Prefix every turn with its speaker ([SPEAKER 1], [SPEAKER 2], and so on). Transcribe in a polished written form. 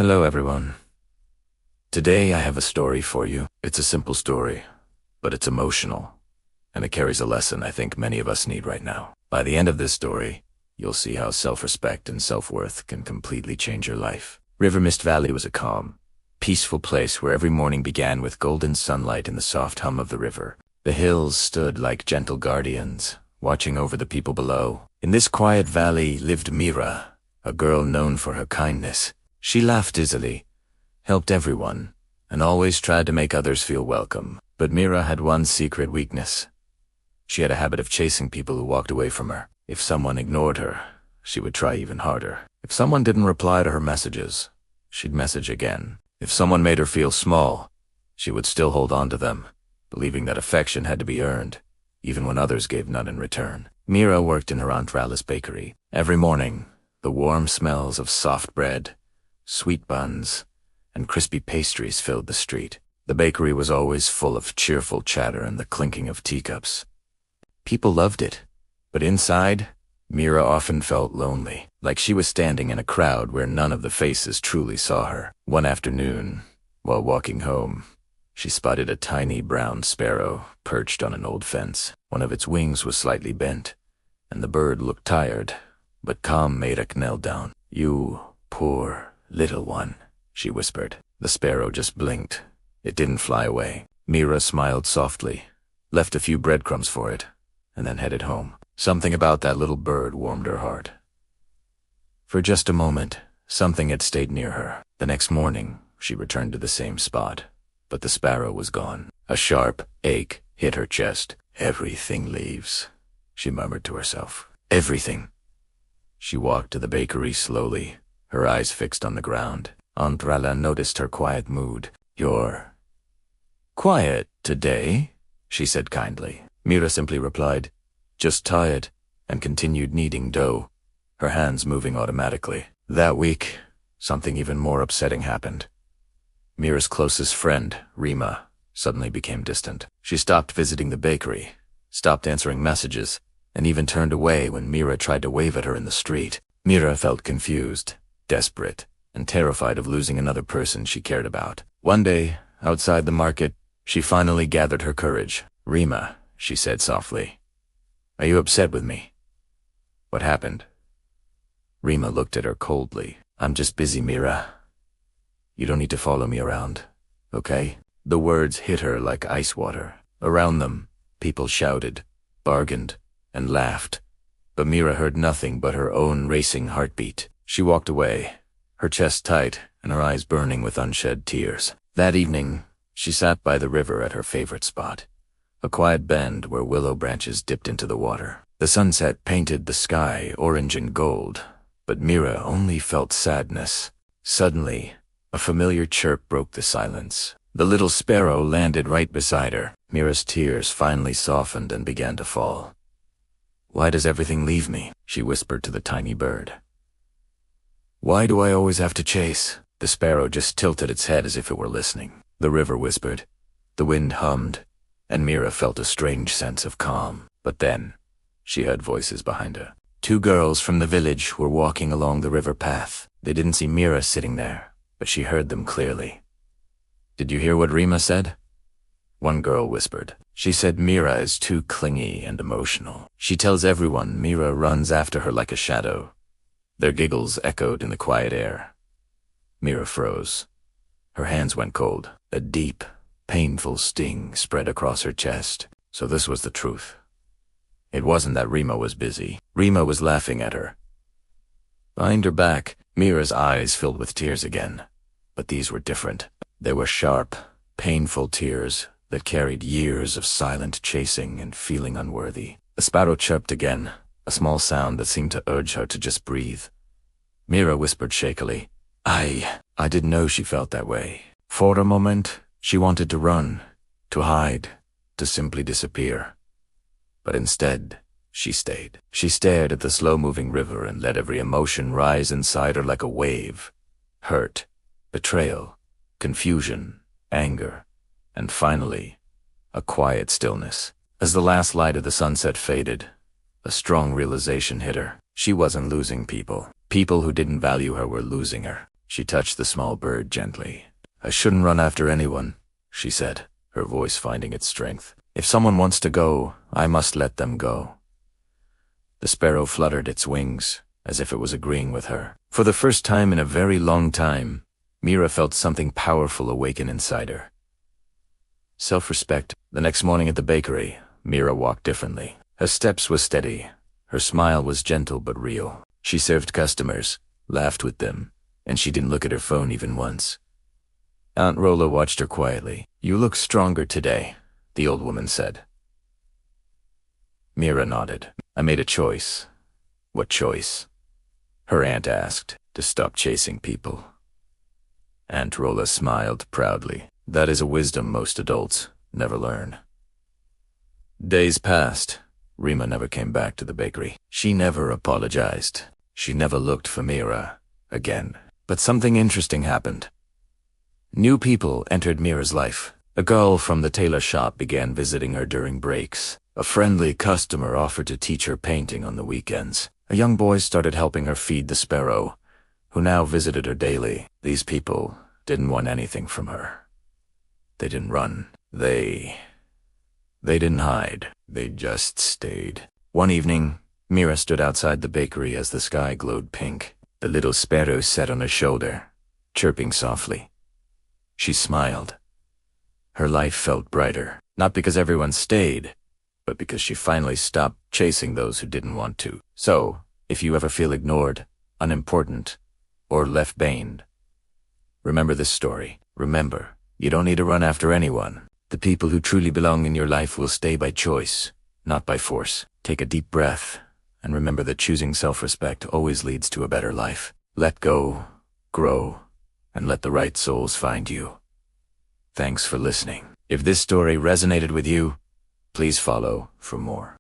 [SPEAKER 1] Hello everyone. Today I have a story for you. It's a simple story, but it's emotional, and it carries a lesson I think many of us need right now. By the end of this story, you'll see how self-respect and self-worth can completely change your life. Rivermist Valley was a calm, peaceful place where every morning began with golden sunlight and the soft hum of the river. The hills stood like gentle guardians, watching over the people below. In this quiet valley lived Mira, a girl known for her kindness. She laughed easily, helped everyone, and always tried to make others feel welcome. But Mira had one secret weakness. She had a habit of chasing people who walked away from her. If someone ignored her, she would try even harder. If someone didn't reply to her messages, she'd message again. If someone made her feel small, she would still hold on to them, believing that affection had to be earned, even when others gave none in return. Mira worked in her Aunt Rala's bakery. Every morning, the warm smells of soft bread, sweet buns, and crispy pastries filled the street. The bakery was always full of cheerful chatter and the clinking of teacups. People loved it, but inside, Mira often felt lonely, like she was standing in a crowd where none of the faces truly saw her. One afternoon, while walking home, she spotted a tiny brown sparrow perched on an old fence. One of its wings was slightly bent, and the bird looked tired, but calm. Mira knelt down. "You poor little one," she whispered. The sparrow just blinked. It didn't fly away. Mira smiled softly, left a few breadcrumbs for it, and then headed home. Something about that little bird warmed her heart. For just a moment, something had stayed near her. The next morning, she returned to the same spot, but the sparrow was gone. A sharp ache hit her chest. "Everything leaves," she murmured to herself. "Everything." She walked to the bakery slowly, her eyes fixed on the ground. Aunt Rala noticed her quiet mood. "You're quiet today?" she said kindly. Mira simply replied, "Just tired," and continued kneading dough, her hands moving automatically. That week, something even more upsetting happened. Mira's closest friend, Rima, suddenly became distant. She stopped visiting the bakery, stopped answering messages, and even turned away when Mira tried to wave at her in the street. Mira felt confused, desperate, and terrified of losing another person she cared about. One day, outside the market, she finally gathered her courage. "Rima," she said softly, "are you upset with me? What happened?" Rima looked at her coldly. "I'm just busy, Mira. You don't need to follow me around, okay?" The words hit her like ice water. Around them, people shouted, bargained, and laughed, but Mira heard nothing but her own racing heartbeat. She walked away, her chest tight and her eyes burning with unshed tears. That evening, she sat by the river at her favorite spot, a quiet bend where willow branches dipped into the water. The sunset painted the sky orange and gold, but Mira only felt sadness. Suddenly, a familiar chirp broke the silence. The little sparrow landed right beside her. Mira's tears finally softened and began to fall. "Why does everything leave me?" she whispered to the tiny bird. "Why do I always have to chase?" The sparrow just tilted its head as if it were listening. The river whispered, the wind hummed, and Mira felt a strange sense of calm. But then, she heard voices behind her. Two girls from the village were walking along the river path. They didn't see Mira sitting there, but she heard them clearly. "Did you hear what Rima said?" One girl whispered. "She said Mira is too clingy and emotional. She tells everyone Mira runs after her like a shadow." Their giggles echoed in the quiet air. Mira froze. Her hands went cold. A deep, painful sting spread across her chest. So this was the truth. It wasn't that Rima was busy. Rima was laughing at her. Behind her back, Mira's eyes filled with tears again. But these were different. They were sharp, painful tears that carried years of silent chasing and feeling unworthy. The sparrow chirped again, a small sound that seemed to urge her to just breathe. Mira whispered shakily, I didn't know she felt that way. For a moment, she wanted to run, to hide, to simply disappear. But instead, she stayed. She stared at the slow-moving river and let every emotion rise inside her like a wave. Hurt, betrayal, confusion, anger, and finally, a quiet stillness. As the last light of the sunset faded, a strong realization hit her. She wasn't losing people. People who didn't value her were losing her. She touched the small bird gently. "I shouldn't run after anyone," she said, her voice finding its strength. "If someone wants to go, I must let them go." The sparrow fluttered its wings, as if it was agreeing with her. For the first time in a very long time, Mira felt something powerful awaken inside her. Self-respect. The next morning at the bakery, Mira walked differently. Her steps were steady. Her smile was gentle but real. She served customers, laughed with them, and she didn't look at her phone even once. Aunt Rolla watched her quietly. "You look stronger today," the old woman said. Mira nodded. "I made a choice." "What choice?" her aunt asked. "To stop chasing people." Aunt Rolla smiled proudly. "That is a wisdom most adults never learn." Days passed. Rima never came back to the bakery. She never apologized. She never looked for Mira again. But something interesting happened. New people entered Mira's life. A girl from the tailor shop began visiting her during breaks. A friendly customer offered to teach her painting on the weekends. A young boy started helping her feed the sparrow, who now visited her daily. These people didn't want anything from her. They didn't run. They didn't hide. They just stayed. One evening, Mira stood outside the bakery as the sky glowed pink. The little sparrow sat on her shoulder, chirping softly. She smiled. Her life felt brighter, not because everyone stayed, but because she finally stopped chasing those who didn't want to. So, if you ever feel ignored, unimportant, or left behind, remember this story. Remember, you don't need to run after anyone. The people who truly belong in your life will stay by choice, not by force. Take a deep breath, and remember that choosing self-respect always leads to a better life. Let go, grow, and let the right souls find you. Thanks for listening. If this story resonated with you, please follow for more.